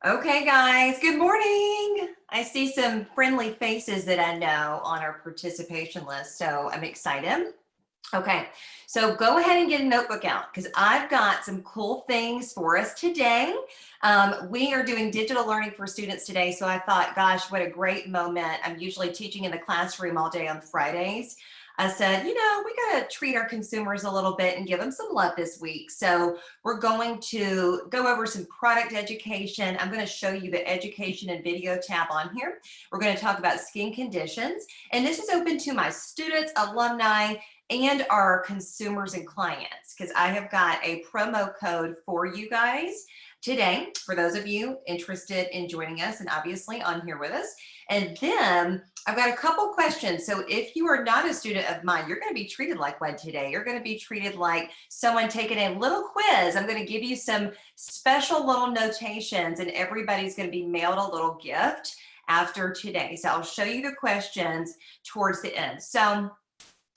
Okay, guys, good morning. I see some friendly faces that I know on our participation list, so I'm excited. Okay, so go ahead and get a notebook out because I've got some cool things for us today. We are doing digital learning for students today, so I thought, gosh, what a great moment. I'm usually teaching in the classroom all day on Fridays. I said, we got to treat our consumers a little bit and give them some love this week. So we're going to go over some product education. I'm going to show you the education and video tab on here. We're going to talk about skin conditions, and this is open to my students, alumni, and our consumers and clients, because I have got a promo code for you guys today for those of you interested in joining us and obviously on here with us. And then I've got a couple questions. So if you are not a student of mine, you're going to be treated like one today. You're going to be treated like someone taking a little quiz. I'm going to give you some special little notations, and everybody's going to be mailed a little gift after today. So I'll show you the questions towards the end. So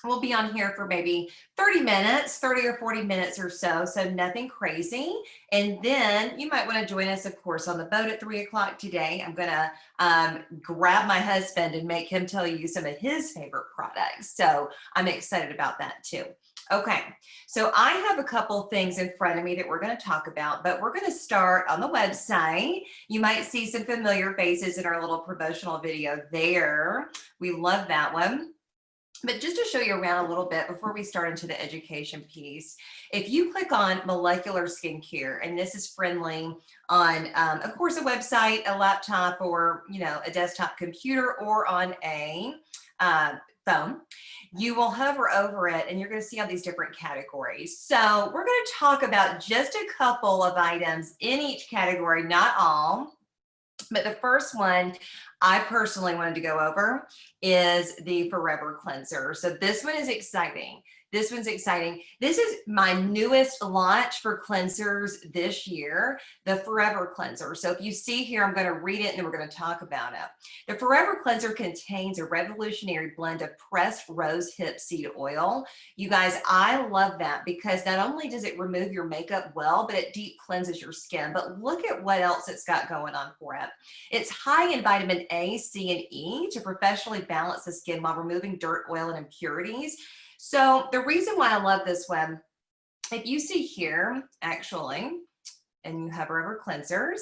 we'll be on here for maybe 30 minutes, 30 or 40 minutes or so nothing crazy. And then you might want to join us, of course, on the boat at 3 o'clock today. I'm going to grab my husband and make him tell you some of his favorite products. So I'm excited about that too. Okay, so I have a couple things in front of me that we're going to talk about, but we're going to start on the website. You might see some familiar faces in our little promotional video there. We love that one. But just to show you around a little bit before we start into the education piece, if you click on molecular skincare, and this is friendly on, of course, a website, a laptop, or a desktop computer, or on a phone, you will hover over it and you're going to see all these different categories. So we're going to talk about just a couple of items in each category, not all. But the first one I personally wanted to go over is the Forever Cleanser. So this one is exciting. This one's exciting. This is my newest launch for cleansers this year, the Forever Cleanser. So if you see here, I'm going to read it and then we're going to talk about it. The Forever Cleanser contains a revolutionary blend of pressed rose hip seed oil. You guys, I love that because not only does it remove your makeup well, but it deep cleanses your skin. But look at what else it's got going on for it. It's high in vitamin A, C, and E to professionally balance the skin while removing dirt, oil, and impurities. So the reason why I love this one, if you see here, actually, and you hover over cleansers,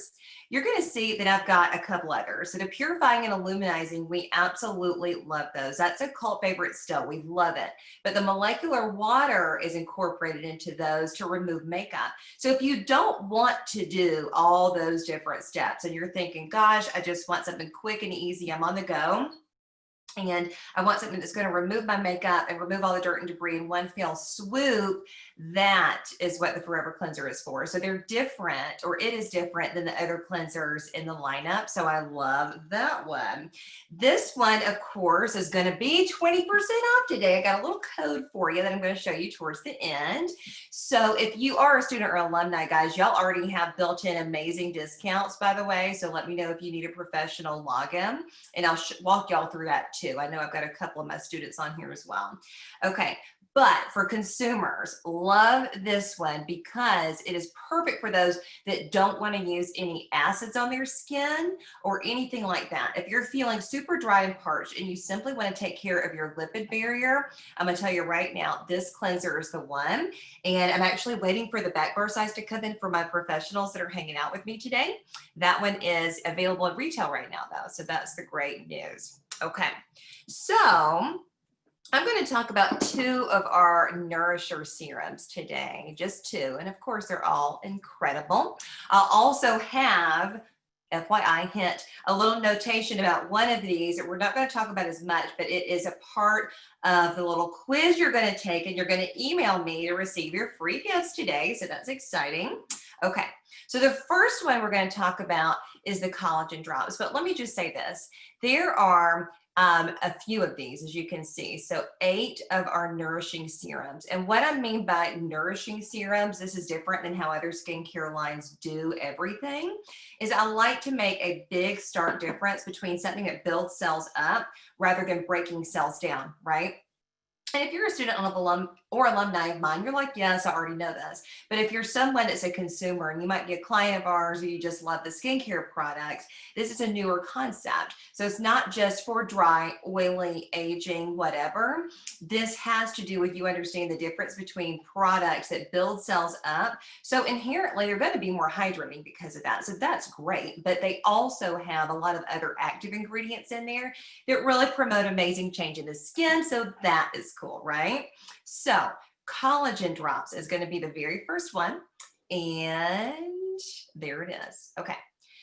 you're going to see that I've got a couple others. So the purifying and illuminizing, we absolutely love those. That's a cult favorite still. We love it. But the molecular water is incorporated into those to remove makeup. So if you don't want to do all those different steps and you're thinking, gosh, I just want something quick and easy, I'm on the go, and I want something that's going to remove my makeup and remove all the dirt and debris in one fell swoop, that is what the Forever Cleanser is for. So they're different, or it is different than the other cleansers in the lineup. So I love that one. This one, of course, is going to be 20% off today. I got a little code for you that I'm going to show you towards the end. So if you are a student or alumni, guys, y'all already have built-in amazing discounts, by the way. So let me know if you need a professional login, and I'll walk y'all through that too. I know I've got a couple of my students on here as well. Okay, but for consumers, love this one because it is perfect for those that don't want to use any acids on their skin or anything like that. If you're feeling super dry and parched and you simply want to take care of your lipid barrier, I'm going to tell you right now, this cleanser is the one. And I'm actually waiting for the back bar size to come in for my professionals that are hanging out with me today. That one is available in retail right now, though. So that's the great news. Okay, so I'm going to talk about two of our Nourisher serums today, just two. And of course, they're all incredible. I'll also have, FYI hint, a little notation about one of these that we're not going to talk about as much, but it is a part of the little quiz you're going to take, and you're going to email me to receive your free gifts today. So that's exciting. Okay, so the first one we're going to talk about is the collagen drops. But let me just say this. There are a few of these, as you can see. So 8 of our nourishing serums. And what I mean by nourishing serums, this is different than how other skincare lines do everything, is I like to make a big stark difference between something that builds cells up rather than breaking cells down, right? And if you're a student or alumni of mine, you're like, yes, I already know this. But if you're someone that's a consumer and you might be a client of ours or you just love the skincare products, this is a newer concept. So it's not just for dry, oily, aging, whatever. This has to do with you understanding the difference between products that build cells up. So inherently, they're going to be more hydrating because of that. So that's great. But they also have a lot of other active ingredients in there that really promote amazing change in the skin. So that is cool, right? So collagen drops is going to be the very first one. And there it is. Okay.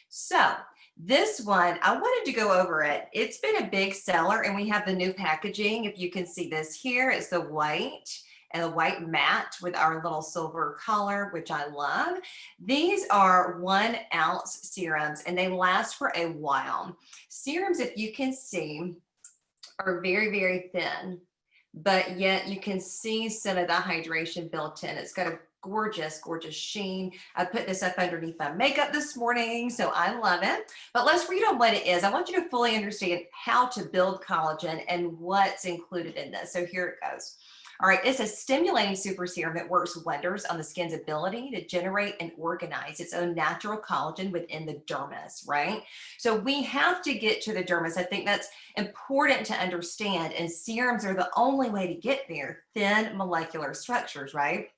So this one, I wanted to go over it. It's been a big seller and we have the new packaging. If you can see this here, it's the white and the white matte with our little silver color, which I love. These are 1 ounce serums and they last for a while. Serums, if you can see, are very, very thin, but yet you can see some of the hydration built in. It's got a gorgeous, gorgeous sheen. I put this up underneath my makeup this morning, so I love it. But let's read on what it is. I want you to fully understand how to build collagen and what's included in this. So here it goes. All right, it's a stimulating super serum that works wonders on the skin's ability to generate and organize its own natural collagen within the dermis, right? So we have to get to the dermis. I think that's important to understand, and serums are the only way to get there, thin molecular structures, right?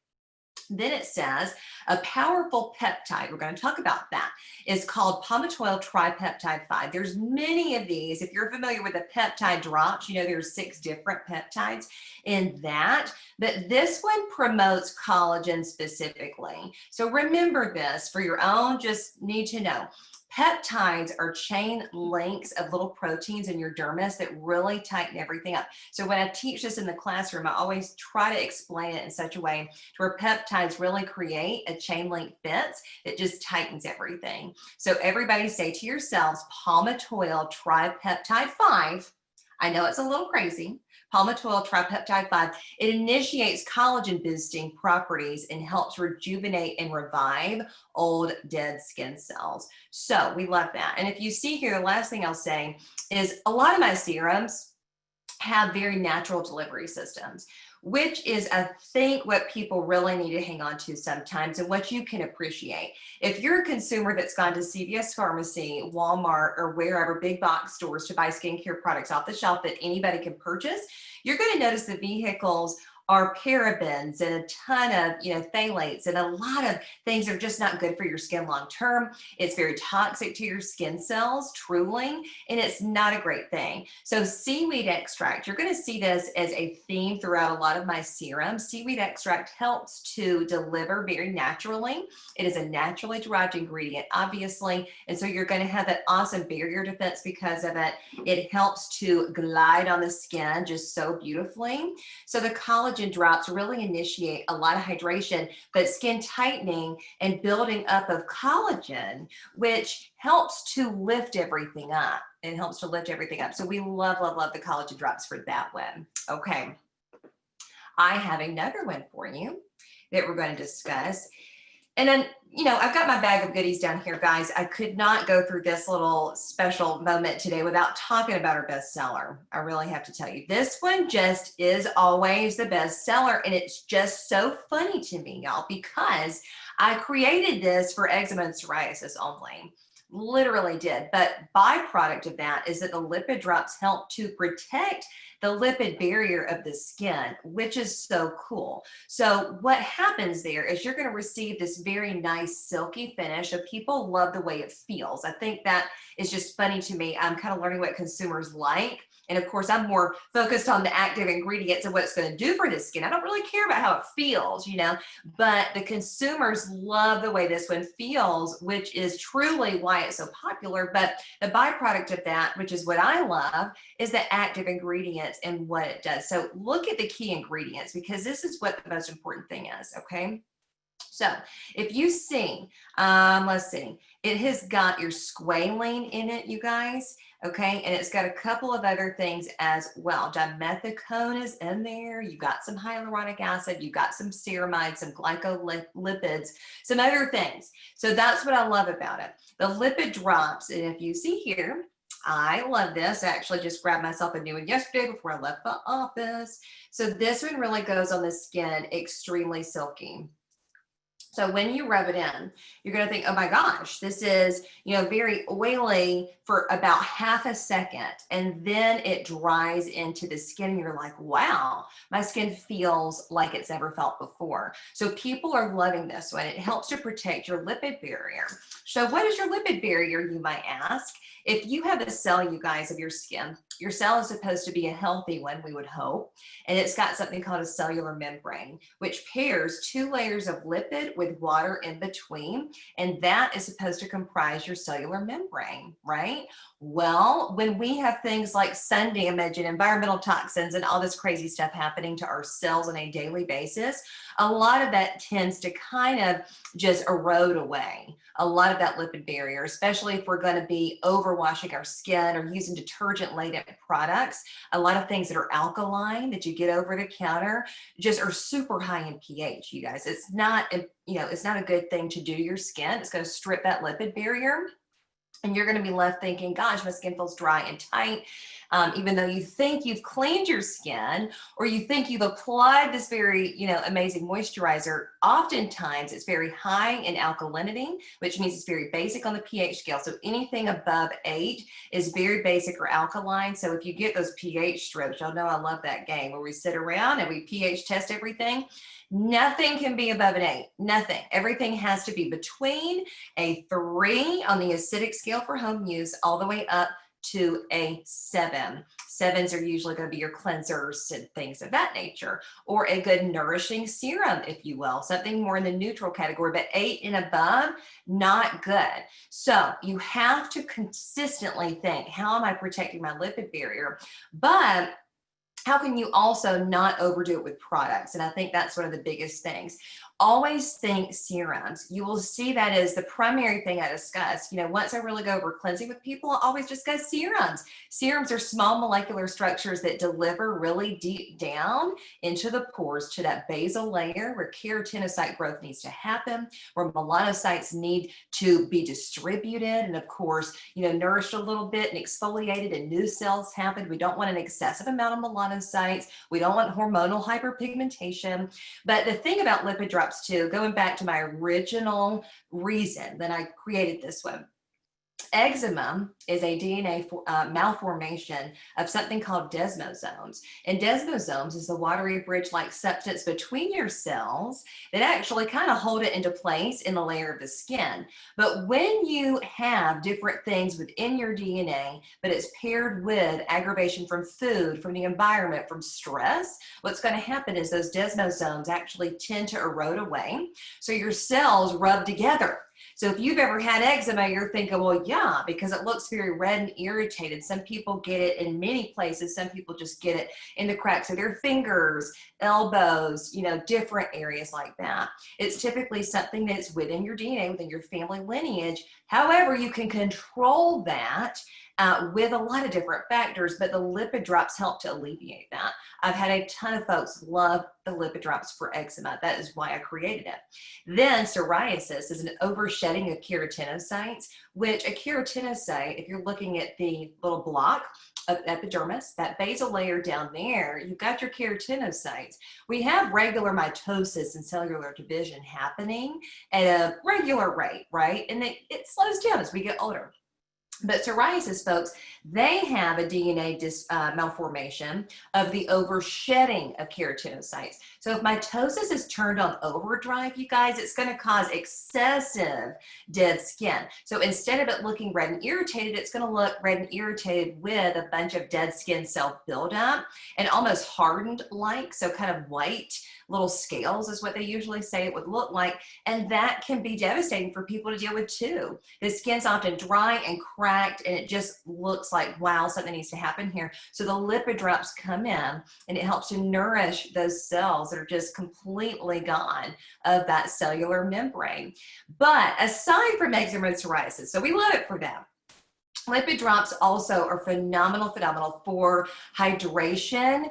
Then it says a powerful peptide, we're going to talk about that, is called palmitoyl tripeptide 5. There's many of these. If you're familiar with the peptide drops, you know there's 6 different peptides in that, but this one promotes collagen specifically. So remember this for your own, just need to know. Peptides are chain links of little proteins in your dermis that really tighten everything up. So when I teach this in the classroom, I always try to explain it in such a way to where peptides really create a chain link fence that just tightens everything. So everybody say to yourselves, palmitoyl tripeptide 5. I know it's a little crazy. Palmitoyl tripeptide 5. It initiates collagen boosting properties and helps rejuvenate and revive old dead skin cells. So we love that. And if you see here, the last thing I'll say is a lot of my serums have very natural delivery systems, which is, I think, what people really need to hang on to sometimes and what you can appreciate. If you're a consumer that's gone to CVS Pharmacy, Walmart, or wherever, big box stores to buy skincare products off the shelf that anybody can purchase, you're going to notice the vehicles are parabens and a ton of, phthalates and a lot of things that are just not good for your skin long term. It's very toxic to your skin cells, truly, and it's not a great thing. So seaweed extract, you're going to see this as a theme throughout a lot of my serums. Seaweed extract helps to deliver very naturally. It is a naturally derived ingredient, obviously, and so you're going to have that awesome barrier defense because of it. It helps to glide on the skin just so beautifully. So the collagen drops really initiate a lot of hydration, but skin tightening and building up of collagen, which helps to lift everything up. It helps to lift everything up. So we love, love, love the collagen drops for that one. Okay. I have another one for you that we're going to discuss. And then, I've got my bag of goodies down here, guys. I could not go through this little special moment today without talking about our bestseller. I really have to tell you, this one just is always the bestseller. And it's just so funny to me, y'all, because I created this for eczema and psoriasis only. Literally did. But byproduct of that is that the lipid drops help to protect the lipid barrier of the skin, which is so cool. So what happens there is you're going to receive this very nice silky finish. So people love the way it feels. I think that is just funny to me. I'm kind of learning what consumers like. And of course, I'm more focused on the active ingredients and what it's going to do for the skin. I don't really care about how it feels, but the consumers love the way this one feels, which is truly why it's so popular. But the byproduct of that, which is what I love, is the active ingredients and what it does. So look at the key ingredients, because this is what the most important thing is, okay? So if you see, let's see, it has got your squalene in it, you guys. Okay, and it's got a couple of other things as well. Dimethicone is in there. You got some hyaluronic acid. You got some ceramide, some glycolipids, some other things. So that's what I love about it. The lipid drops, and if you see here, I love this. I actually just grabbed myself a new one yesterday before I left the office. So this one really goes on the skin extremely silky. So when you rub it in, you're going to think, oh my gosh, this is, very oily for about half a second. And then it dries into the skin. And you're like, wow, my skin feels like it's never felt before. So people are loving this one. It helps to protect your lipid barrier. So what is your lipid barrier, you might ask? If you have a cell, you guys, of your skin, your cell is supposed to be a healthy one, we would hope. And it's got something called a cellular membrane, which pairs 2 layers of lipid with water in between. And that is supposed to comprise your cellular membrane, right? Well, when we have things like sun damage and environmental toxins and all this crazy stuff happening to our cells on a daily basis, a lot of that tends to kind of just erode away. A lot of that lipid barrier, especially if we're going to be overwashing our skin or using detergent-laden products. A lot of things that are alkaline that you get over the counter just are super high in pH, you guys. It's not, it's not a good thing to do to your skin. It's going to strip that lipid barrier. And you're going to be left thinking, gosh, my skin feels dry and tight. Even though you think you've cleaned your skin or you think you've applied this very, amazing moisturizer, oftentimes it's very high in alkalinity, which means it's very basic on the pH scale. So anything above 8 is very basic or alkaline. So if you get those pH strips, y'all know I love that game where we sit around and we pH test everything. Nothing can be above an 8, nothing. Everything has to be between a 3 on the acidic scale for home use all the way up to a 7. 7s are usually going to be your cleansers and things of that nature, or a good nourishing serum, if you will, something more in the neutral category, but 8 and above, not good. So you have to consistently think, how am I protecting my lipid barrier? But how can you also not overdo it with products? And I think that's one of the biggest things. Always think serums. You will see that as the primary thing I discuss. Once I really go over cleansing with people, I always discuss serums. Serums are small molecular structures that deliver really deep down into the pores to that basal layer where keratinocyte growth needs to happen, where melanocytes need to be distributed and, of course, nourished a little bit and exfoliated and new cells happen. We don't want an excessive amount of melanocytes. We don't want hormonal hyperpigmentation. But the thing about lipid drops too, going back to my original reason that I created this one, eczema is a DNA malformation of something called desmosomes. And desmosomes is the watery bridge-like substance between your cells that actually kind of hold it into place in the layer of the skin. But when you have different things within your DNA, but it's paired with aggravation from food, from the environment, from stress, what's going to happen is those desmosomes actually tend to erode away. So your cells rub together. So if you've ever had eczema, you're thinking, well, yeah, because it looks very red and irritated. Some people get it in many places. Some people just get it in the cracks of their fingers, elbows, different areas like that. It's typically something that's within your DNA, within your family lineage. However, you can control that with a lot of different factors, but the lipid drops help to alleviate that. I've had a ton of folks love the lipid drops for eczema. That is why I created it. Then psoriasis is an overshedding of keratinocytes, which a keratinocyte, if you're looking at the little block of epidermis, that basal layer down there, you've got your keratinocytes. We have regular mitosis and cellular division happening at a regular rate, right? And it slows down as we get older. But psoriasis folks, they have a DNA malformation of the overshedding of keratinocytes. So if mitosis is turned on overdrive, you guys, it's going to cause excessive dead skin. So instead of it looking red and irritated, it's going to look red and irritated with a bunch of dead skin cell buildup and almost hardened like, so kind of white little scales is what they usually say it would look like. And that can be devastating for people to deal with too. The skin's often dry and cracked and it just looks like, wow, something needs to happen here. So the lipid drops come in and it helps to nourish those cells that are just completely gone of that cellular membrane. But aside from eczema and psoriasis, so we love it for them. Lipid drops also are phenomenal for hydration,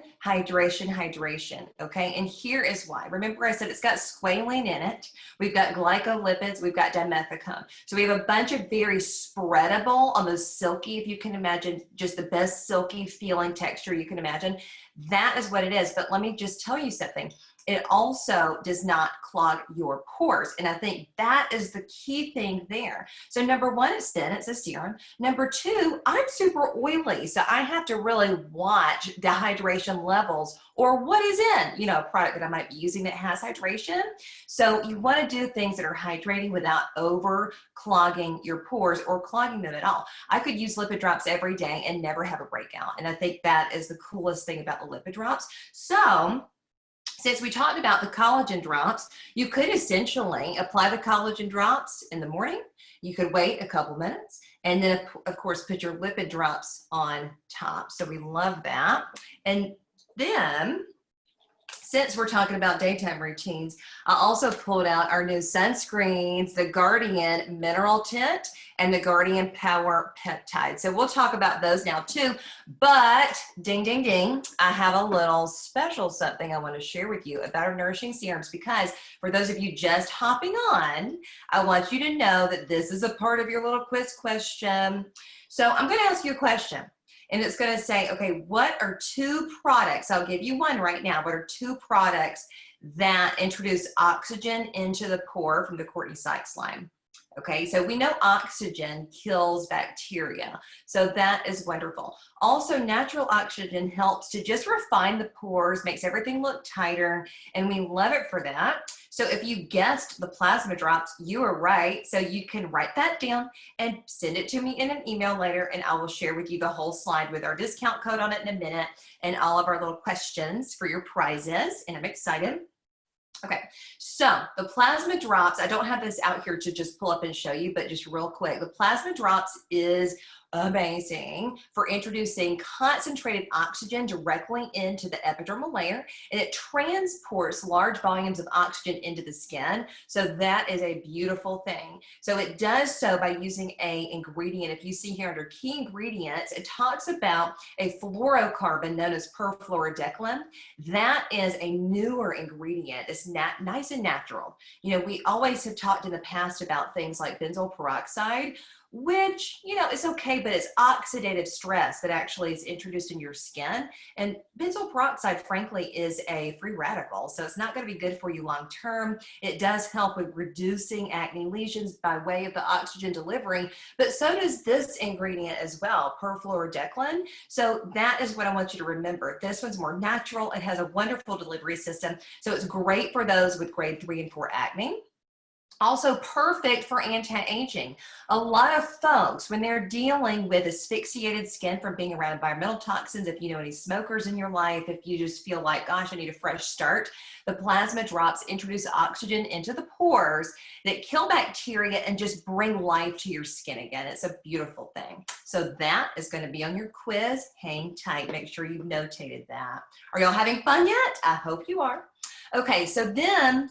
okay? And here is why. Remember I said it's got squalane in it. We've got glycolipids, we've got dimethicone. So we have a bunch of very spreadable, almost silky, if you can imagine, just the best silky feeling texture you can imagine. That is what it is. But let me just tell you something. It also does not clog your pores. And I think that is the key thing there. So number one, it's thin, it's a serum. Number two, I'm super oily. So I have to really watch the hydration levels or what is in, a product that I might be using that has hydration. So you want to do things that are hydrating without over clogging your pores or clogging them at all. I could use lipid drops every day and never have a breakout. And I think that is the coolest thing about the lipid drops. So since we talked about the collagen drops, you could essentially apply the collagen drops in the morning. You could wait a couple minutes and then, of course, put your lipid drops on top. So we love that. And then, since we're talking about daytime routines, I also pulled out our new sunscreens, the Guardian Mineral Tint and the Guardian Power Peptide. So we'll talk about those now too, but ding, ding, ding, I have a little special something I want to share with you about our nourishing serums, because for those of you just hopping on, I want you to know that this is a part of your little quiz question. So I'm going to ask you a question. And it's going to say, okay, what are two products? I'll give you one right now. What are two products that introduce oxygen into the pore from the Courtney Sykes line? Okay, so we know oxygen kills bacteria. So that is wonderful. Also, natural oxygen helps to just refine the pores, makes everything look tighter, and we love it for that. So if you guessed the plasma drops, you are right. So you can write that down and send it to me in an email later, and I will share with you the whole slide with our discount code on it in a minute and all of our little questions for your prizes, and I'm excited. Okay, so the plasma drops, I don't have this out here to just pull up and show you, but just real quick, the plasma drops is amazing for introducing concentrated oxygen directly into the epidermal layer, and it transports large volumes of oxygen into the skin. So that is a beautiful thing. So it does so by using a ingredient. If you see here under key ingredients, it talks about a fluorocarbon known as perfluorodecalan. That is a newer ingredient. It's nice and natural. We always have talked in the past about things like benzoyl peroxide, which, it's okay, but it's oxidative stress that actually is introduced in your skin. And benzoyl peroxide, frankly, is a free radical, so it's not going to be good for you long term. It does help with reducing acne lesions by way of the oxygen delivery, but so does this ingredient as well, perfluorodecalan. So that is what I want you to remember. This one's more natural. It has a wonderful delivery system, so it's great for those with grade 3 and 4 acne. Also perfect for anti-aging. A lot of folks, when they're dealing with asphyxiated skin from being around environmental toxins, if you know any smokers in your life, if you just feel like, gosh, I need a fresh start, the plasma drops introduce oxygen into the pores that kill bacteria and just bring life to your skin again. It's a beautiful thing. So that is going to be on your quiz. Hang tight. Make sure you've notated that. Are y'all having fun yet? I hope you are. Okay, so then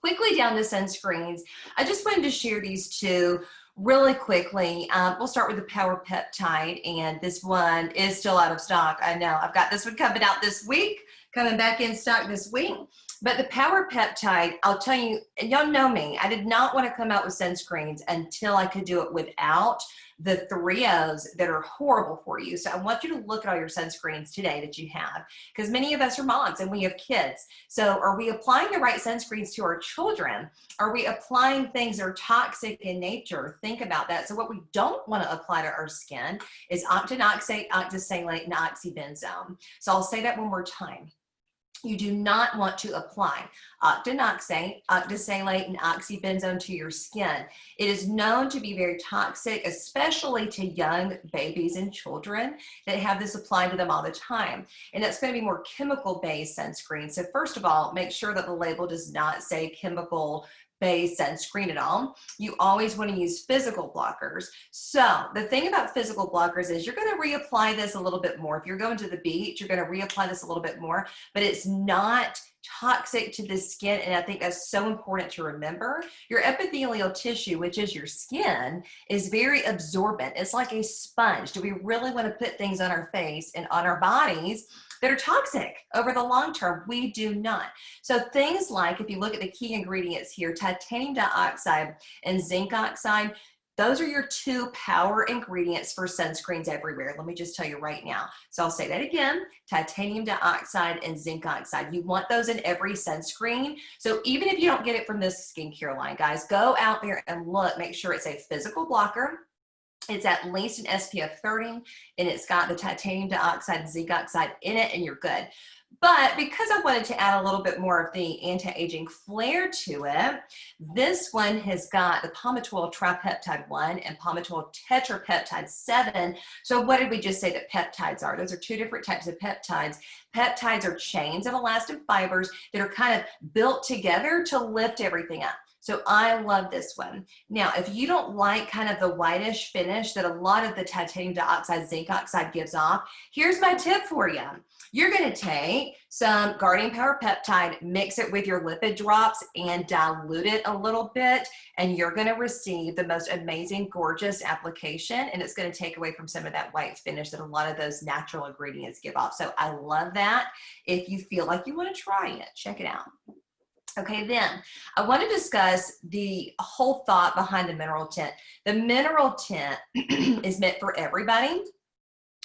quickly down to sunscreens. I just wanted to share these two really quickly. We'll start with the Power Peptide, and this one is still out of stock. I know, I've got this one coming out this week, coming back in stock this week. But the Power Peptide, I'll tell you, and y'all know me, I did not want to come out with sunscreens until I could do it without the 3 O's that are horrible for you. So I want you to look at all your sunscreens today that you have, because many of us are moms and we have kids. So are we applying the right sunscreens to our children? Are we applying things that are toxic in nature? Think about that. So what we don't want to apply to our skin is octinoxate, octisalate, and oxybenzone. So I'll say that one more time. You do not want to apply octinoxate, octisalate, and oxybenzone to your skin. It is known to be very toxic, especially to young babies and children that have this applied to them all the time. And that's going to be more chemical-based sunscreen. So first of all, make sure that the label does not say chemical plant-based sunscreen at all, you always want to use physical blockers. So the thing about physical blockers is you're going to reapply this a little bit more. If you're going to the beach, you're going to reapply this a little bit more, but it's not toxic to the skin. And I think that's so important to remember. Your epithelial tissue, which is your skin, is very absorbent. It's like a sponge. Do we really want to put things on our face and on our bodies that are toxic over the long term? We do not. So things like, if you look at the key ingredients here, titanium dioxide and zinc oxide, those are your two power ingredients for sunscreens everywhere. Let me just tell you right now. So I'll say that again, titanium dioxide and zinc oxide. You want those in every sunscreen. So even if you don't get it from this skincare line, guys, go out there and look, make sure it's a physical blocker. It's at least an SPF 30, and it's got the titanium dioxide and zinc oxide in it, and you're good. But because I wanted to add a little bit more of the anti-aging flair to it, this one has got the Palmitoyl Tripeptide 1 and Palmitoyl Tetrapeptide 7. So what did we just say that peptides are? Those are two different types of peptides. Peptides are chains of elastin fibers that are kind of built together to lift everything up. So I love this one. Now, if you don't like kind of the whitish finish that a lot of the titanium dioxide, zinc oxide gives off, here's my tip for you. You're going to take some Guardian Power Peptide, mix it with your lipid drops, and dilute it a little bit, and you're going to receive the most amazing, gorgeous application, and it's going to take away from some of that white finish that a lot of those natural ingredients give off. So I love that. If you feel like you want to try it, check it out. Okay, then I want to discuss the whole thought behind the mineral tint. The mineral tint is meant for everybody,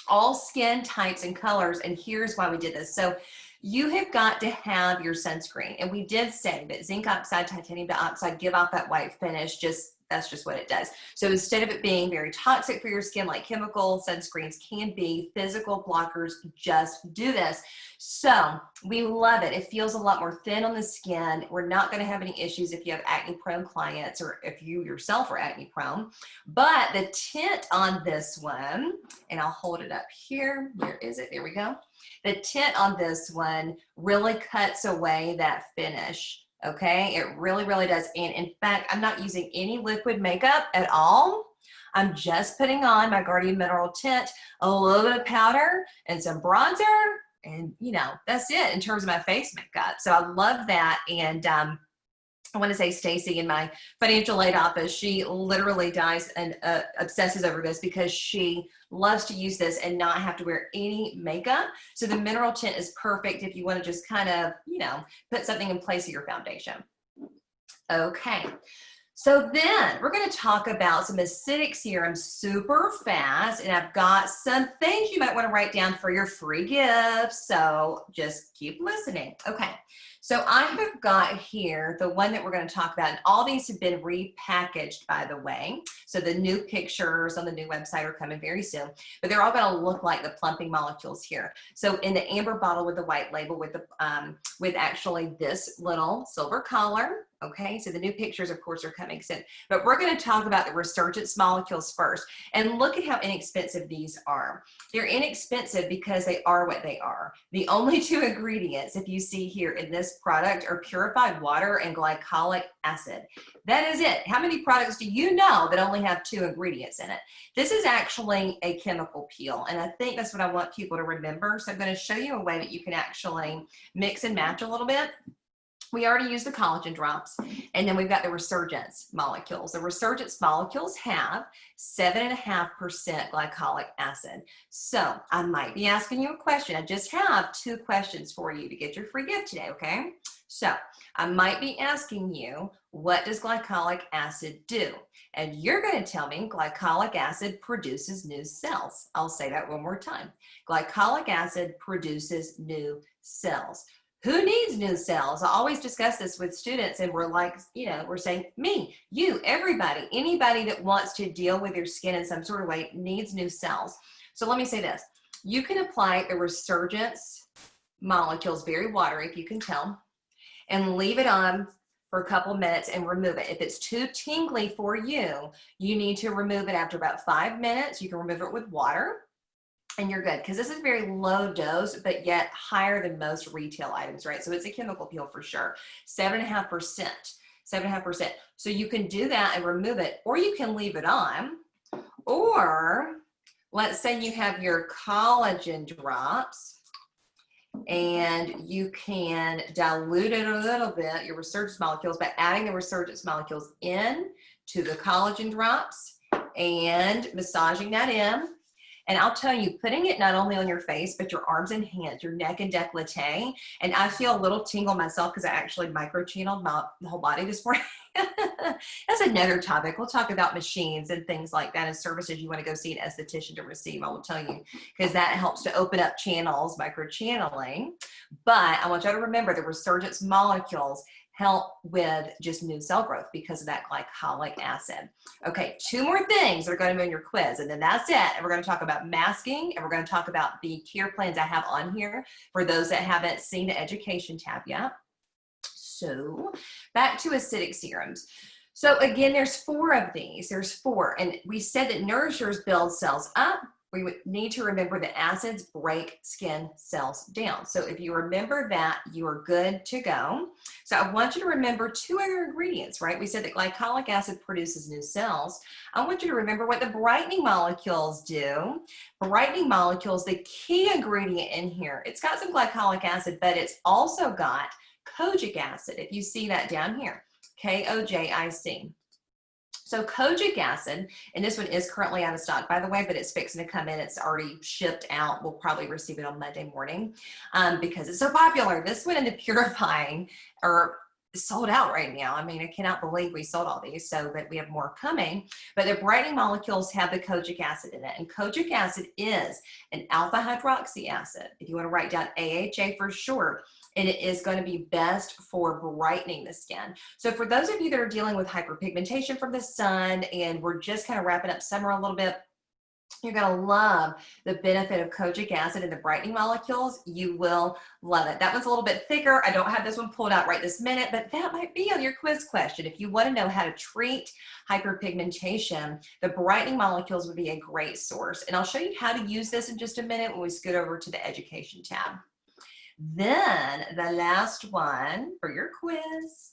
all skin types and colors, and here's why we did this. So you have got to have your sunscreen, and we did say that zinc oxide, titanium dioxide give off that white finish. That's just what it does. So instead of it being very toxic for your skin, like chemical sunscreens can be, physical blockers just do this. So we love it. It feels a lot more thin on the skin. We're not going to have any issues if you have acne prone clients or if you yourself are acne prone. But the tint on this one, and I'll hold it up here. Where is it? There we go. The tint on this one really cuts away that finish. Okay, it really, really does. And in fact, I'm not using any liquid makeup at all. I'm just putting on my Guardian Mineral Tint, a little bit of powder and some bronzer, and you know, that's it in terms of my face makeup. So I love that. And I want to say Stacy in my financial aid office, she literally dies and obsesses over this because she loves to use this and not have to wear any makeup. So the mineral tint is perfect if you want to just kind of, you know, put something in place of your foundation. Okay. So then we're going to talk about some acidic serums super fast, and I've got some things you might want to write down for your free gifts. So just keep listening. Okay. So I have got here the one that we're going to talk about, and all these have been repackaged, by the way. So the new pictures on the new website are coming very soon, but they're all going to look like the plumping molecules here. So in the amber bottle with the white label with the with actually this little silver collar. Okay, so the new pictures, of course, are coming soon. But we're going to talk about the Resurgence molecules first. And look at how inexpensive these are. They're inexpensive because they are what they are. The only two ingredients, if you see here in this product, are purified water and glycolic acid. That is it. How many products do you know that only have two ingredients in it? This is actually a chemical peel, and I think that's what I want people to remember. So I'm going to show you a way that you can actually mix and match a little bit. We already used the collagen drops, and then we've got the Resurgence molecules. The Resurgence molecules have 7.5% glycolic acid. So I might be asking you a question. I just have two questions for you to get your free gift today, okay? So I might be asking you, what does glycolic acid do? And you're going to tell me glycolic acid produces new cells. I'll say that one more time. Glycolic acid produces new cells. Who needs new cells? I always discuss this with students, and we're like, you know, we're saying me, you, everybody, anybody that wants to deal with your skin in some sort of way needs new cells. So let me say this. You can apply the Resurgence molecules, very watery, if you can tell, and leave it on for a couple minutes and remove it. If it's too tingly for you, you need to remove it after about 5 minutes. You can remove it with water. And you're good, because this is very low dose, but yet higher than most retail items, right? So it's a chemical peel for sure, 7.5%. 7.5%. So you can do that and remove it, or you can leave it on. Or let's say you have your collagen drops and you can dilute it a little bit, your resurgence molecules, by adding the resurgence molecules in to the collagen drops and massaging that in. And I'll tell you, putting it not only on your face, but your arms and hands, your neck and décolleté. And I feel a little tingle myself because I actually micro-channeled my whole body this morning. That's another topic. We'll talk about machines and things like that and services you want to go see an esthetician to receive. I will tell you, because that helps to open up channels, micro-channeling. But I want you to remember the resurgence molecules help with just new cell growth because of that glycolic acid. Okay, 2 more things that are going to be in your quiz, and then that's it. And we're going to talk about masking, and we're going to talk about the care plans I have on here for those that haven't seen the education tab yet. So back to acidic serums. So again, there's 4 of these. There's 4, and we said that nourishers build cells up. We would need to remember that acids break skin cells down. So if you remember that, you are good to go. So I want you to remember 2 other ingredients, right? We said that glycolic acid produces new cells. I want you to remember what the brightening molecules do. Brightening molecules, the key ingredient in here, it's got some glycolic acid, but it's also got kojic acid. If you see that down here, Kojic. So kojic acid, and this one is currently out of stock, by the way, but it's fixing to come in. It's already shipped out. We'll probably receive it on Monday morning because it's so popular. This one and the purifying are sold out right now. I mean, I cannot believe we sold all these, so that we have more coming. But the brightening molecules have the kojic acid in it, and kojic acid is an alpha hydroxy acid. If you want to write down AHA for short, and it is going to be best for brightening the skin. So for those of you that are dealing with hyperpigmentation from the sun, and we're just kind of wrapping up summer a little bit, you're going to love the benefit of kojic acid and the brightening molecules. You will love it. That one's a little bit thicker. I don't have this one pulled out right this minute, but that might be on your quiz question. If you want to know how to treat hyperpigmentation, the brightening molecules would be a great source. And I'll show you how to use this in just a minute when we scoot over to the education tab. Then the last one for your quiz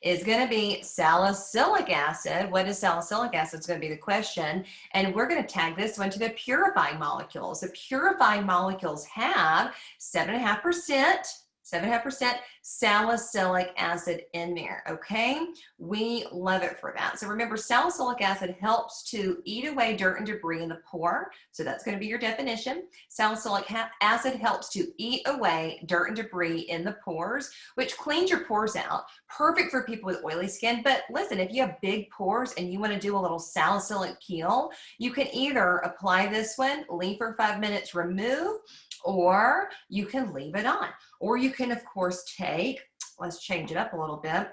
is going to be salicylic acid. What is salicylic acid? It's going to be the question. And we're going to tag this one to the purifying molecules. The purifying molecules have 7.5% salicylic acid in there, okay? We love it for that. So remember, salicylic acid helps to eat away dirt and debris in the pore. So that's going to be your definition. Salicylic acid helps to eat away dirt and debris in the pores, which cleans your pores out. Perfect for people with oily skin. But listen, if you have big pores and you want to do a little salicylic peel, you can either apply this one, leave for 5 minutes, remove, or you can leave it on. Or you can, of course, let's change it up a little bit,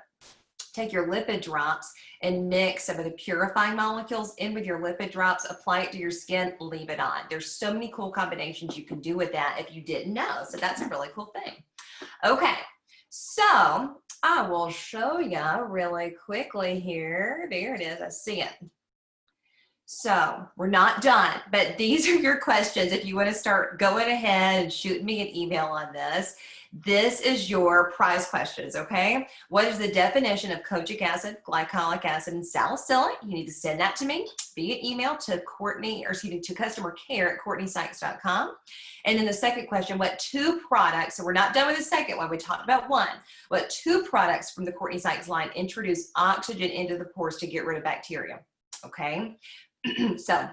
take your lipid drops and mix some of the purifying molecules in with your lipid drops, apply it to your skin, leave it on. There's so many cool combinations you can do with that if you didn't know. So that's a really cool thing. Okay, so I will show you really quickly here. There it is, I see it. So we're not done, but these are your questions. If you want to start going ahead and shooting me an email on this, this is your prize questions, okay? What is the definition of kojic acid, glycolic acid, and salicylic? You need to send that to me via email to to customer care at CourtneySykes.com. And then the second question, what 2 products, so we're not done with the second one, we talked about 1, what 2 products from the Courtney Sykes line introduce oxygen into the pores to get rid of bacteria, okay? So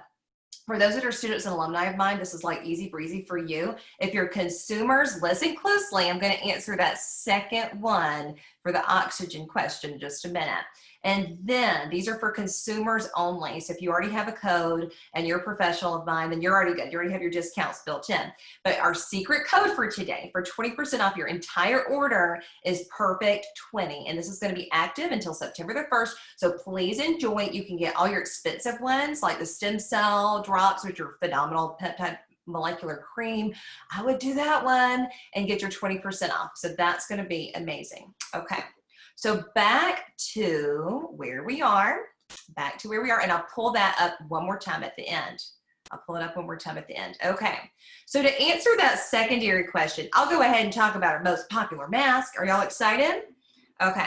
for those that are students and alumni of mine, this is like easy breezy for you. If you're consumers, listen closely. I'm going to answer that second one for the oxygen question in just a minute. And then these are for consumers only. So if you already have a code and you're a professional of mine, then you're already good. You already have your discounts built in. But our secret code for today for 20% off your entire order is PERFECT20. And this is going to be active until September the 1st. So please enjoy it. You can get all your expensive ones like the stem cell drops, which are phenomenal peptide molecular cream. I would do that one and get your 20% off. So that's going to be amazing. Okay. So back to where we are, and I'll pull that up one more time at the end. I'll pull it up one more time at the end. Okay, so to answer that secondary question, I'll go ahead and talk about our most popular mask. Are y'all excited? Okay,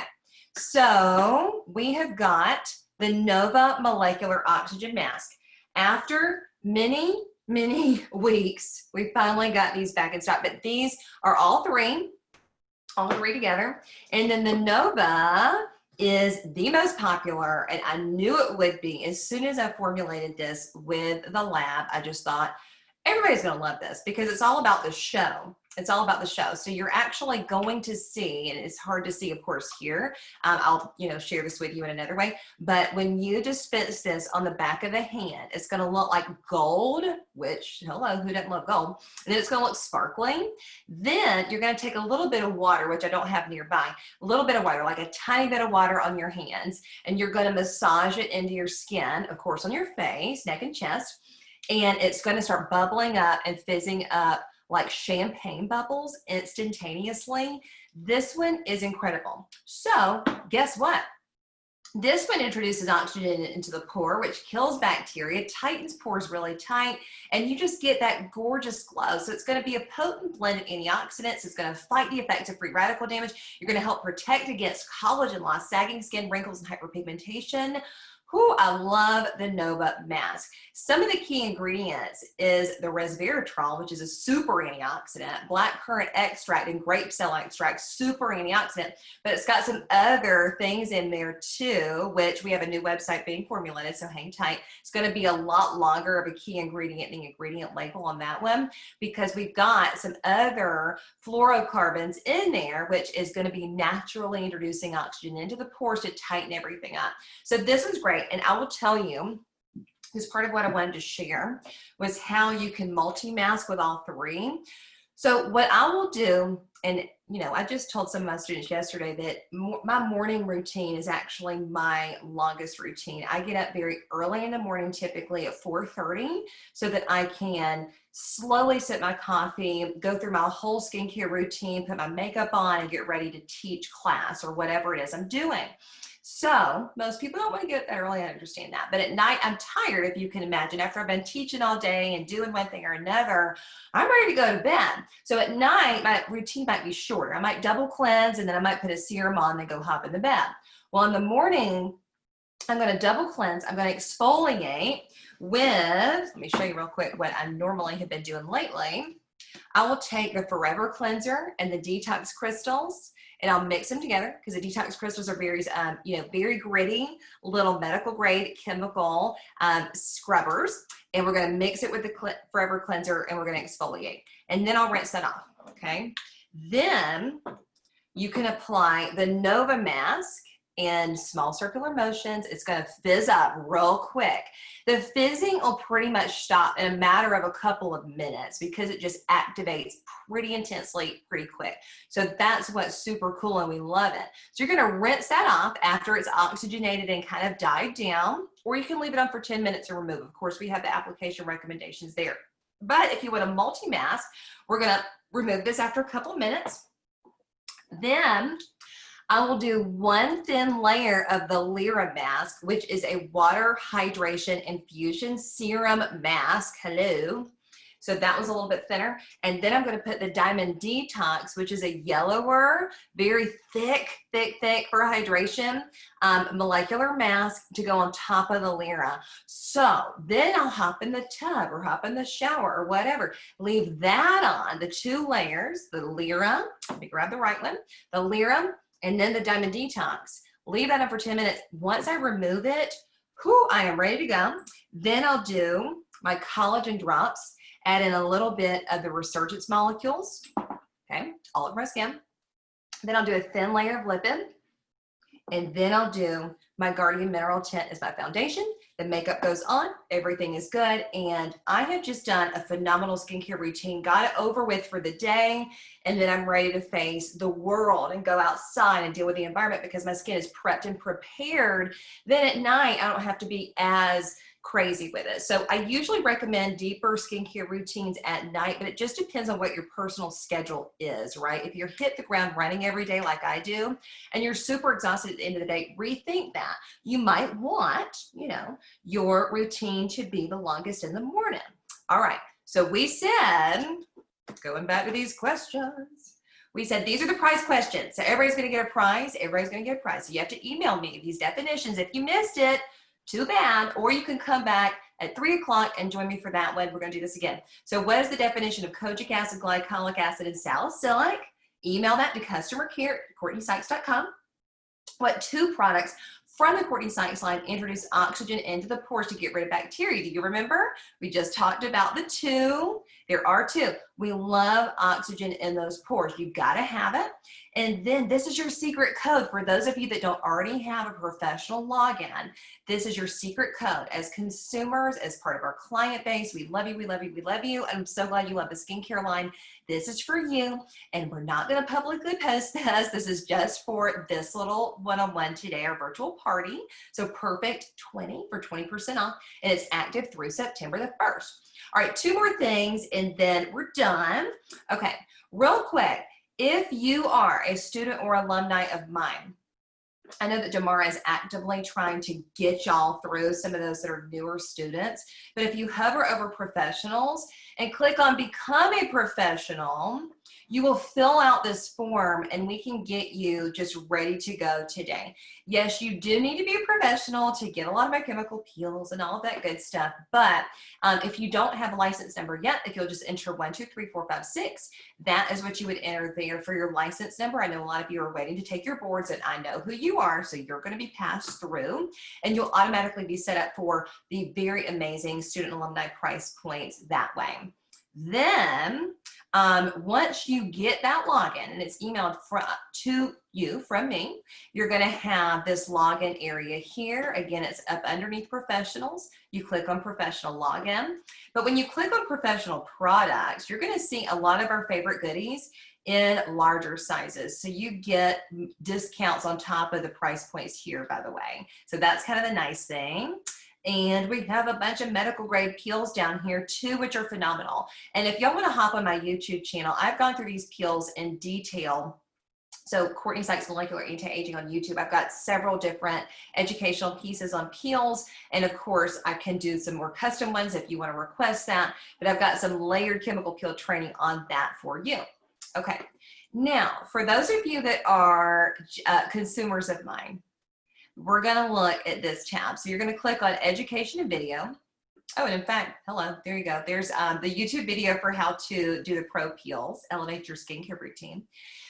so we have got the Nova Molecular Oxygen Mask. After many, many weeks, we finally got these back in stock, but these are all three together. And then the Nova is the most popular, and I knew it would be. As soon as I formulated this with the lab, I just thought everybody's going to love this because it's all about the show. It's all about the show. So you're actually going to see, and it's hard to see, of course, here. I'll, share this with you in another way. But when you dispense this on the back of the hand, it's going to look like gold, which, hello, who doesn't love gold? And then it's going to look sparkling. Then you're going to take a little bit of water, which I don't have nearby, a little bit of water, like a tiny bit of water on your hands, and you're going to massage it into your skin, of course, on your face, neck, and chest. And it's going to start bubbling up and fizzing up like champagne bubbles instantaneously. This one is incredible. So guess what? This one introduces oxygen into the pore, which kills bacteria, tightens pores really tight, and you just get that gorgeous glow. So it's going to be a potent blend of antioxidants. It's going to fight the effects of free radical damage. You're going to help protect against collagen loss, sagging skin, wrinkles, and hyperpigmentation. I love the Nova mask. Some of the key ingredients is the resveratrol, which is a super antioxidant, blackcurrant extract and grape cell extract, super antioxidant, but it's got some other things in there too, which we have a new website being formulated, so hang tight. It's going to be a lot longer of a key ingredient in the ingredient label on that one because we've got some other fluorocarbons in there, which is going to be naturally introducing oxygen into the pores to tighten everything up. So this one's great. And I will tell you, because part of what I wanted to share was how you can multi-mask with all three. So what I will do, and I just told some of my students yesterday that my morning routine is actually my longest routine. I get up very early in the morning, typically at 4:30, so that I can slowly sip my coffee, go through my whole skincare routine, put my makeup on, and get ready to teach class or whatever it is I'm doing. So most people don't want to get up that early. I understand that. But at night, I'm tired, if you can imagine. After I've been teaching all day and doing one thing or another, I'm ready to go to bed. So at night, my routine might be shorter. I might double cleanse, and then I might put a serum on and then go hop in the bed. Well, in the morning, I'm going to double cleanse. I'm going to exfoliate with, let me show you real quick what I normally have been doing lately. I will take the Forever Cleanser and the Detox Crystals, and I'll mix them together because the detox crystals are very, very gritty, little medical grade chemical scrubbers. And we're going to mix it with the Forever Cleanser, and we're going to exfoliate. And then I'll rinse that off, okay? Then you can apply the Nova mask in small circular motions. It's going to fizz up real quick. The fizzing will pretty much stop in a matter of a couple of minutes because it just activates pretty intensely pretty quick. So that's what's super cool, and we love it. So you're going to rinse that off after it's oxygenated and kind of died down, or you can leave it on for 10 minutes and remove. Of course, we have the application recommendations there. But if you want a multi-mask, we're going to remove this after a couple of minutes. Then I will do one thin layer of the Lyra mask, which is a water hydration infusion serum mask. Hello. So that was a little bit thinner. And then I'm going to put the Diamond Detox, which is a yellower, very thick for hydration, molecular mask to go on top of the Lyra. So then I'll hop in the tub or hop in the shower or whatever. Leave that on, the two layers, the Lyra, let me grab the right one, the Lyra, and then the Diamond Detox. Leave that on for 10 minutes. Once I remove it, I am ready to go. Then I'll do my collagen drops, add in a little bit of the Resurgence molecules, okay, all over my skin. Then I'll do a thin layer of lipid, and then I'll do my Guardian Mineral Tint as my foundation. The makeup goes on, everything is good, and I have just done a phenomenal skincare routine, got it over with for the day, and then I'm ready to face the world and go outside and deal with the environment because my skin is prepped and prepared. Then at night, I don't have to be as crazy with it. So I usually recommend deeper skincare routines at night, but it just depends on what your personal schedule is, right? If you're hit the ground running every day like I do, and you're super exhausted at the end of the day, rethink that. You might want, your routine to be the longest in the morning. All right. So we said, going back to these questions, We said these are the prize questions. So everybody's going to get a prize. Everybody's going to get a prize. So you have to email me these definitions. If you missed it, too bad. Or you can come back at 3 o'clock and join me for that one. We're going to do this again. So what is the definition of kojic acid, glycolic acid, and salicylic? Email that to customercare@CourtneySykes.com. What 2 products from the Courtney Sykes line introduce oxygen into the pores to get rid of bacteria? Do you remember? We just talked about the 2. There are 2. We love oxygen in those pores. You got to have it. And then this is your secret code. For those of you that don't already have a professional login, this is your secret code. As consumers, as part of our client base, we love you, we love you, we love you. I'm so glad you love the skincare line. This is for you, and we're not going to publicly post this. This is just for this little one-on-one today, our virtual party. So perfect 20 for 20% off, and it's active through September the 1st. All right, 2 more things, and then we're done. Okay, real quick. If you are a student or alumni of mine, I know that Damara is actively trying to get y'all through some of those that are newer students, but if you hover over professionals and click on become a professional, you will fill out this form and we can get you just ready to go today. Yes, you do need to be a professional to get a lot of my chemical peels and all of that good stuff, but if you don't have a license number yet, if you'll just enter 1, 2, 3, 4, 5, 6, that is what you would enter there for your license number. I know a lot of you are waiting to take your boards, and I know who you are, so you're going to be passed through, and you'll automatically be set up for the very amazing student alumni price points that way. Then once you get that login and it's emailed to you from me, you're going to have this login area here. Again, it's up underneath professionals. You click on professional login. But when you click on professional products, you're going to see a lot of our favorite goodies in larger sizes. So you get discounts on top of the price points here, by the way. So that's kind of the nice thing. And we have a bunch of medical grade peels down here too, which are phenomenal. And if y'all want to hop on my YouTube channel, I've gone through these peels in detail. So Courtney Sykes Molecular Anti-Aging on YouTube. I've got several different educational pieces on peels. And of course, I can do some more custom ones if you want to request that. But I've got some layered chemical peel training on that for you. Okay. Now, for those of you that are consumers of mine, we're going to look at this tab. So you're going to click on education and video. Oh, and in fact, hello, there you go. There's the YouTube video for how to do the pro peels, elevate your skincare routine.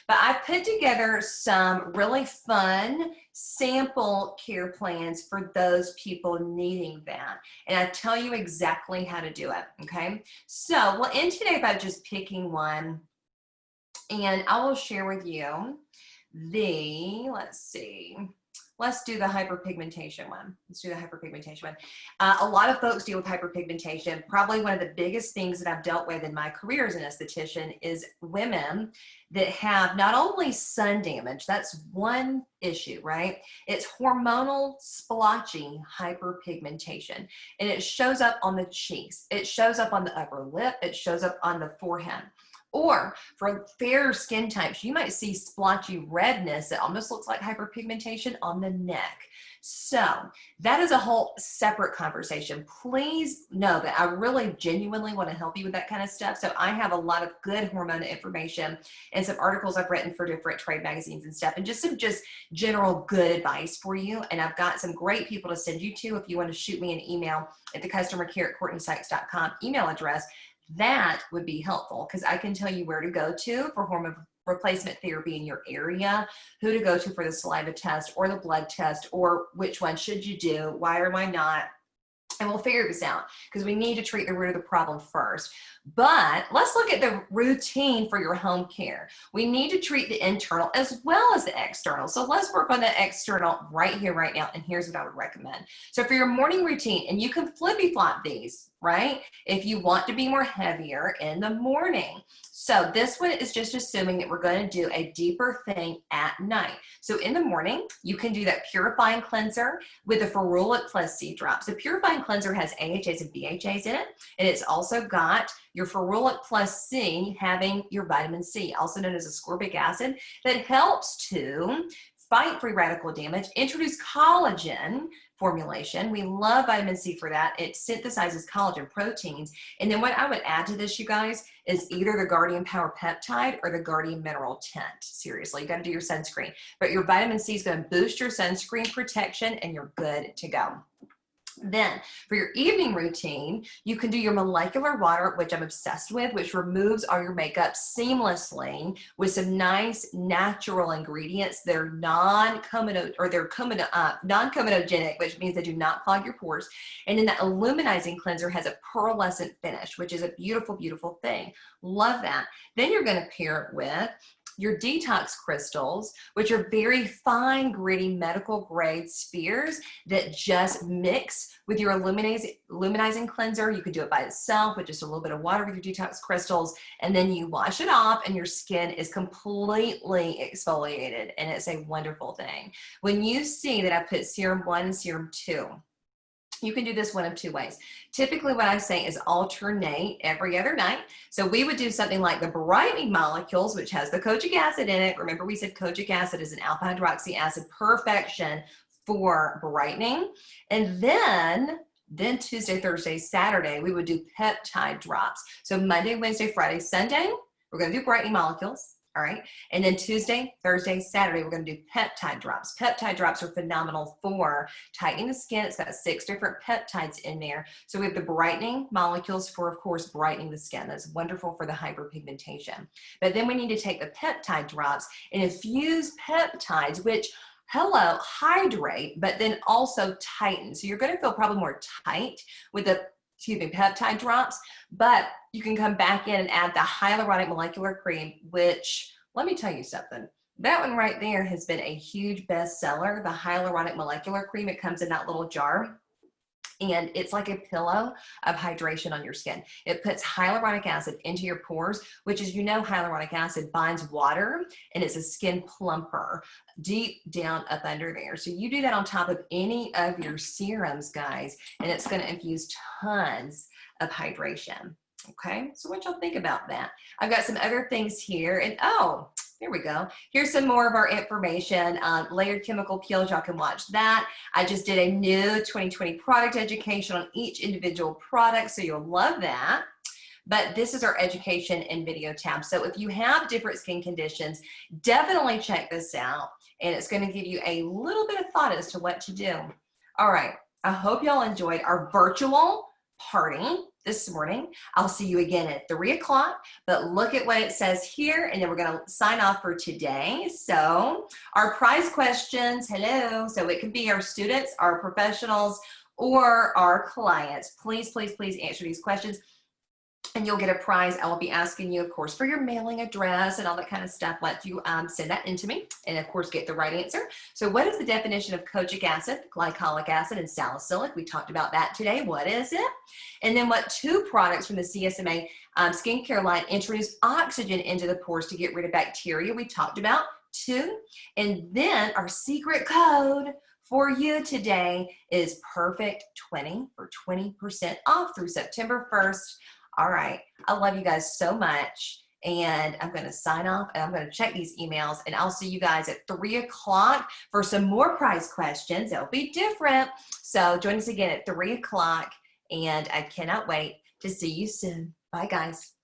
But I've put together some really fun sample care plans for those people needing that. And I tell you exactly how to do it, okay? So we'll end today by just picking one. And I will share with you the, let's see. Let's do the hyperpigmentation one. Let's do the hyperpigmentation one. A lot of folks deal with hyperpigmentation. Probably one of the biggest things that I've dealt with in my career as an esthetician is women that have not only sun damage, that's one issue, right? It's hormonal splotchy hyperpigmentation. And it shows up on the cheeks. It shows up on the upper lip. It shows up on the forehead. Or for fairer skin types, you might see splotchy redness that almost looks like hyperpigmentation on the neck. So that is a whole separate conversation. Please know that I really genuinely want to help you with that kind of stuff. So I have a lot of good hormone information and some articles I've written for different trade magazines and stuff, and just some general good advice for you. And I've got some great people to send you to if you want to shoot me an email at the customercare@CourtneySykes.com email address. That would be helpful because I can tell you where to go to for hormone replacement therapy in your area, who to go to for the saliva test or the blood test, or which one should you do, why or why not. And we'll figure this out because we need to treat the root of the problem first. But let's look at the routine for your home care. We need to treat the internal as well as the external. So let's work on the external right here, right now. And here's what I would recommend. So for your morning routine, and you can flippy flop these, right? If you want to be more heavier in the morning. So this one is just assuming that we're going to do a deeper thing at night. So in the morning, you can do that purifying cleanser with the Ferulic Plus Sea Drops. The purifying cleanser has AHAs and BHAs in it, and it's also got your Ferulic Plus C having your vitamin C, also known as ascorbic acid, that helps to fight free radical damage, introduce collagen, formulation. We love vitamin C for that. It synthesizes collagen proteins. And then what I would add to this, you guys, is either the Guardian Power Peptide or the Guardian Mineral Tint. Seriously, you got to do your sunscreen. But your vitamin C is going to boost your sunscreen protection and you're good to go. Then for your evening routine, you can do your molecular water, which I'm obsessed with, which removes all your makeup seamlessly with some nice natural ingredients. They're non-comedogenic, which means they do not clog your pores. And then that illuminizing cleanser has a pearlescent finish, which is a beautiful, beautiful thing. Love that. Then you're going to pair it with your detox crystals, which are very fine, gritty, medical grade spheres that just mix with your illuminizing cleanser. You could do it by itself with just a little bit of water with your detox crystals, and then you wash it off and your skin is completely exfoliated, and it's a wonderful thing. When you see that I put serum 1 and serum 2, you can do this one of two ways. Typically what I say is alternate every other night. So we would do something like the brightening molecules, which has the kojic acid in it. Remember we said kojic acid is an alpha hydroxy acid perfection for brightening. And then Tuesday, Thursday, Saturday, we would do peptide drops. So Monday, Wednesday, Friday, Sunday, we're going to do brightening molecules. All right. And then Tuesday, Thursday, Saturday, we're going to do peptide drops. Peptide drops are phenomenal for tightening the skin. It's got 6 different peptides in there. So we have the brightening molecules for, of course, brightening the skin. That's wonderful for the hyperpigmentation. But then we need to take the peptide drops and infuse peptides, which hydrate, but then also tighten. So you're going to feel probably more tight with the peptide drops, but you can come back in and add the hyaluronic molecular cream, which, let me tell you something, that one right there has been a huge bestseller, the hyaluronic molecular cream. It comes in that little jar, and it's like a pillow of hydration on your skin. It puts hyaluronic acid into your pores, which, as you know, hyaluronic acid binds water, and it's a skin plumper deep down up under there. So you do that on top of any of your serums, guys, and it's going to infuse tons of hydration. Okay, so what y'all think about that? I've got some other things here, and oh, here we go. Here's some more of our information. Layered chemical peels, y'all can watch that. I just did a new 2020 product education on each individual product, so you'll love that. But this is our education and video tab. So if you have different skin conditions, definitely check this out, and it's going to give you a little bit of thought as to what to do. All right, I hope y'all enjoyed our virtual party this morning. I'll see you again at 3 o'clock, but look at what it says here, and then we're going to sign off for today. So our prize questions, hello. So it could be our students, our professionals, or our clients. Please, please, please answer these questions, and you'll get a prize. I will be asking you, of course, for your mailing address and all that kind of stuff. Let you send that in to me, and of course get the right answer. So what is the definition of kojic acid, glycolic acid, and salicylic? We talked about that today. What is it? And then what 2 products from the CSMA skincare line introduce oxygen into the pores to get rid of bacteria? We talked about 2. And then our secret code for you today is PERFECT20 for 20% off through September 1st. All right, I love you guys so much, and I'm going to sign off, and I'm going to check these emails, and I'll see you guys at 3 o'clock for some more prize questions. They'll be different, so join us again at 3 o'clock, and I cannot wait to see you soon. Bye, guys.